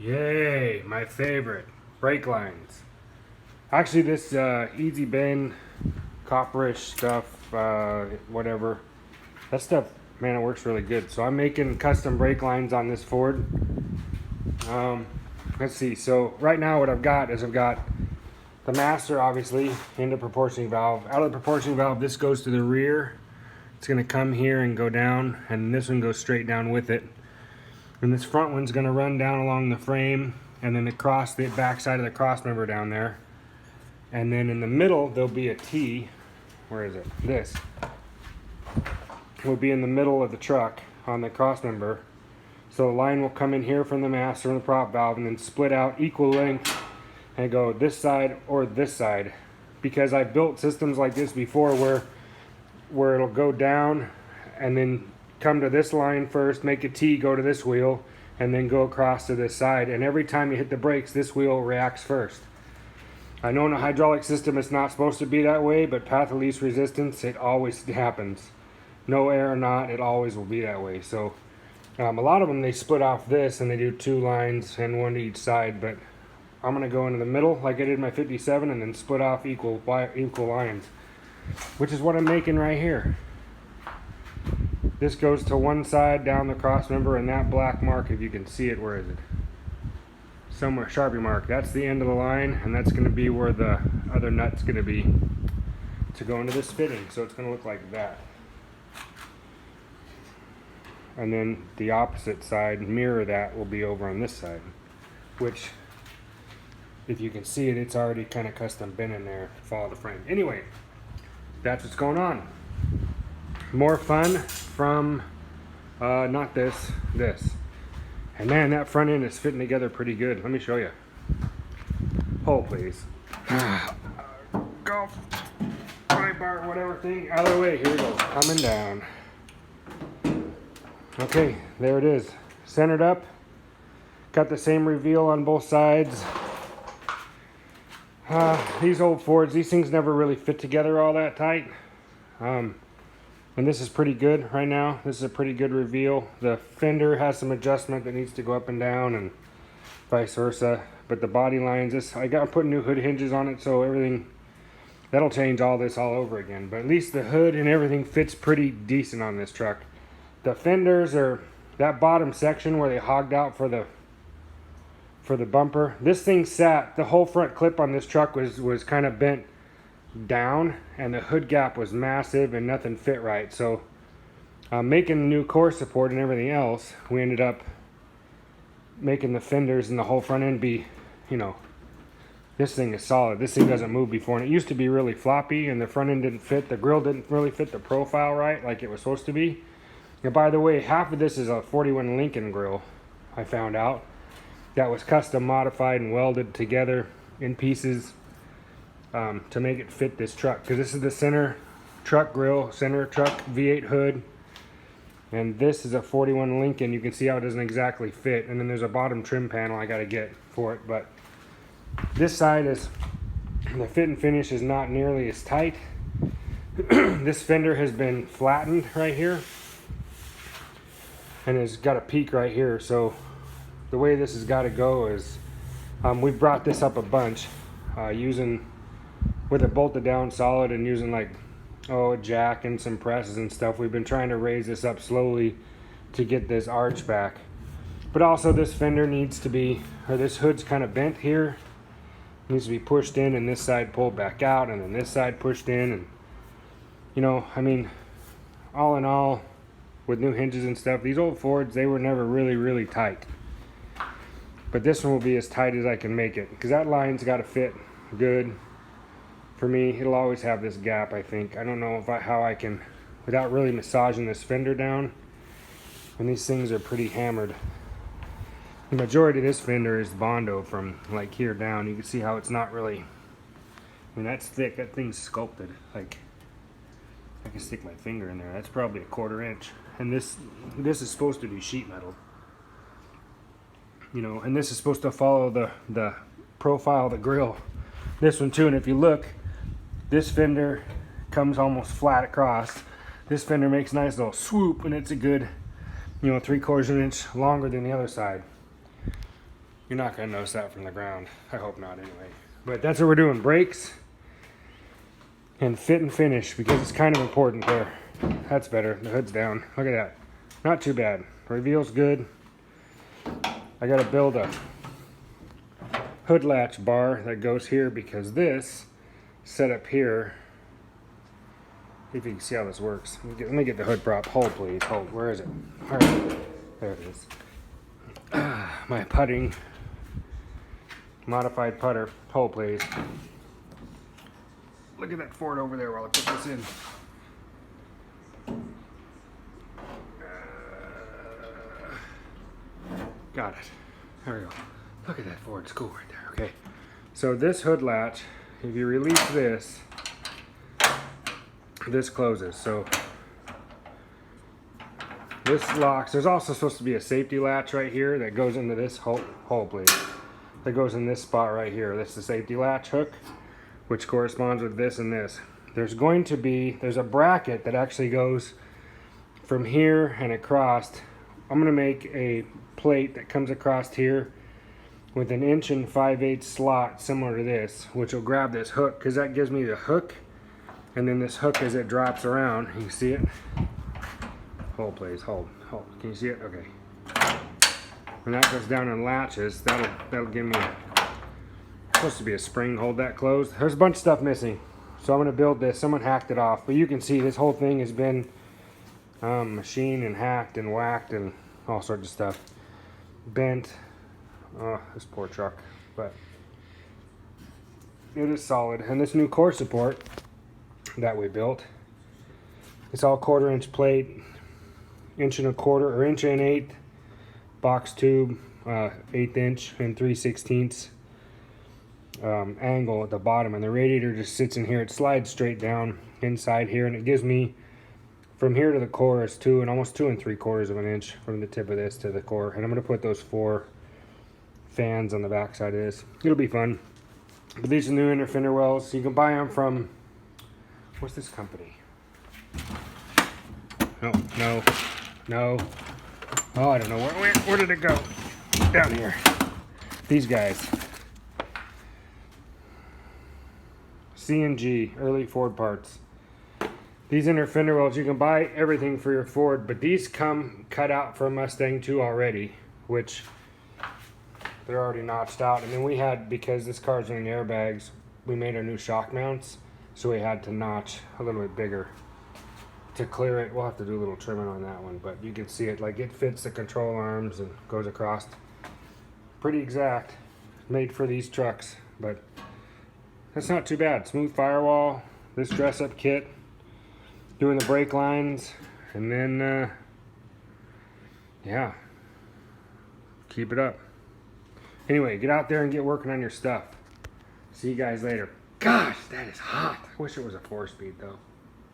Yay, my favorite. Brake lines. Actually, this easy bend, copperish stuff, whatever. That stuff, man, it works really good. So I'm making custom brake lines on this Ford. Let's see. So right now what I've got is I've got the master, obviously, into proportioning valve. Out of the proportioning valve, this goes to the rear. It's going to come here and go down, and this one goes straight down with it. And this front one's going to run down along the frame, and then across the back side of the cross member down there. And then in the middle, there'll be a T. Where is it? This will be in the middle of the truck on the cross member. So the line will come in here from the master and the prop valve, and then split out equal length and go this side or this side. Because I've built systems like this before where it'll go down and then come to this line first, make a T, go to this wheel, and then go across to this side. And every time you hit the brakes, this wheel reacts first. I know in a hydraulic system it's not supposed to be that way, but path of least resistance, it always happens. No air or not, it always will be that way. So a lot of them, they split off this and they do two lines and one to each side, but I'm going to go into the middle like I did my 57 and then split off equal lines, which is what I'm making right here. This goes to one side down the cross member, and that black mark, if you can see it, where is it? Somewhere, Sharpie mark. That's the end of the line, and that's going to be where the other nut's going to be to go into this fitting. So it's going to look like that. And then the opposite side, mirror that, will be over on this side, which, if you can see it, it's already kind of custom bent in there to follow the frame. Anyway, that's what's going on. More fun from not this. And man, that front end is fitting together pretty good. Let me show you. Hold please. Golf pry bar, whatever thing, out of the way. Here we go. Coming down. Okay, there it is. Centered up. Got the same reveal on both sides. These old Fords, these things never really fit together all that tight. And this is pretty good right now. This is a pretty good reveal. The fender has some adjustment that needs to go up and down and vice versa. But the body lines, I got to put new hood hinges on it, so everything, that'll change all this all over again. But at least the hood and everything fits pretty decent on this truck. The fenders are that bottom section where they hogged out for the bumper. This thing sat, the whole front clip on this truck was kind of bent down, and the hood gap was massive and nothing fit right. So making new core support and everything else, we ended up making the fenders and the whole front end be, this thing is solid. This thing doesn't move before, and it used to be really floppy, and the front end didn't fit. The grill didn't really fit the profile right like it was supposed to be. And by the way, half of this is a 41 Lincoln grill, I found out, that was custom modified and welded together in pieces to make it fit this truck, because this is the center truck grill, center truck V8 hood, and this is a 41 Lincoln. You can see how it doesn't exactly fit, and then there's a bottom trim panel I got to get for it. But this side is, the fit and finish is not nearly as tight. This fender has been flattened right here and has got a peak right here. So the way this has got to go is we've brought this up a bunch using with it bolted down solid and using a jack and some presses and stuff. We've been trying to raise this up slowly to get this arch back. But also this fender needs to be, or this hood's kind of bent here, needs to be pushed in, and this side pulled back out, and then this side pushed in. And all in all, with new hinges and stuff, these old Fords, they were never really tight. But this one will be as tight as I can make it, because that line's got to fit good. For me, it'll always have this gap, I think. I don't know how I can, without really massaging this fender down. And these things are pretty hammered. The majority of this fender is Bondo from here down. You can see how it's not really, that's thick. That thing's sculpted. I can stick my finger in there. That's probably a 1/4 inch. And this is supposed to be sheet metal. And this is supposed to follow the profile of the grill. This one too, and if you look, this fender comes almost flat across. This fender makes a nice little swoop, and it's a good, 3/4 inch longer than the other side. You're not going to notice that from the ground. I hope not anyway. But that's what we're doing. Brakes and fit and finish, because it's kind of important there. That's better. The hood's down. Look at that. Not too bad. Reveal's good. I got to build a hood latch bar that goes here, because this set up here, if you can see how this works. Let me get the hood prop. Hold, please. Hold. Where is it? All right. There it is. My putting. Modified putter. Hold, please. Look at that Ford over there while I put this in. Got it. There we go. Look at that Ford. It's cool right there. Okay. So this hood latch, if you release this, this closes. So this locks. There's also supposed to be a safety latch right here that goes into this hole, please. That goes in this spot right here. That's the safety latch hook, which corresponds with this and this. There's a bracket that actually goes from here and across. I'm gonna make a plate that comes across here with an 1 5/8" slot similar to this, which will grab this hook, because that gives me the hook, and then this hook as it drops around. You can see it. Hold, please. Hold. Can you see it? Okay. When that goes down and latches, that'll give me supposed to be a spring, hold that closed. There's a bunch of stuff missing, so I'm going to build this. Someone hacked it off, but you can see this whole thing has been machined and hacked and whacked and all sorts of stuff. Bent. Oh, this poor truck, but it is solid. And this new core support that we built, it's all 1/4" plate, 1 1/4" or 1 1/8" box tube, 1/8" and 3/16" angle at the bottom, and the radiator just sits in here. It slides straight down inside here, and it gives me from here to the core is almost 2 3/4 inch from the tip of this to the core. And I'm going to put those 4 fans on the back side of this. It'll be fun. But these are new inner fender wells. You can buy them from, what's this company? No. Oh, I don't know. Where did it go? Down here. These guys. C&G, early Ford parts. These inner fender wells, you can buy everything for your Ford, but these come cut out for a Mustang 2 already, which they're already notched out. And then we had, because this car's running airbags, we made our new shock mounts, so we had to notch a little bit bigger to clear it. We'll have to do a little trimming on that one, but you can see it, like it fits the control arms and goes across. Pretty exact, made for these trucks, but that's not too bad. Smooth firewall, this dress-up kit, doing the brake lines, and then yeah, keep it up. Anyway, get out there and get working on your stuff. See you guys later. Gosh, that is hot. I wish it was a 4-speed though.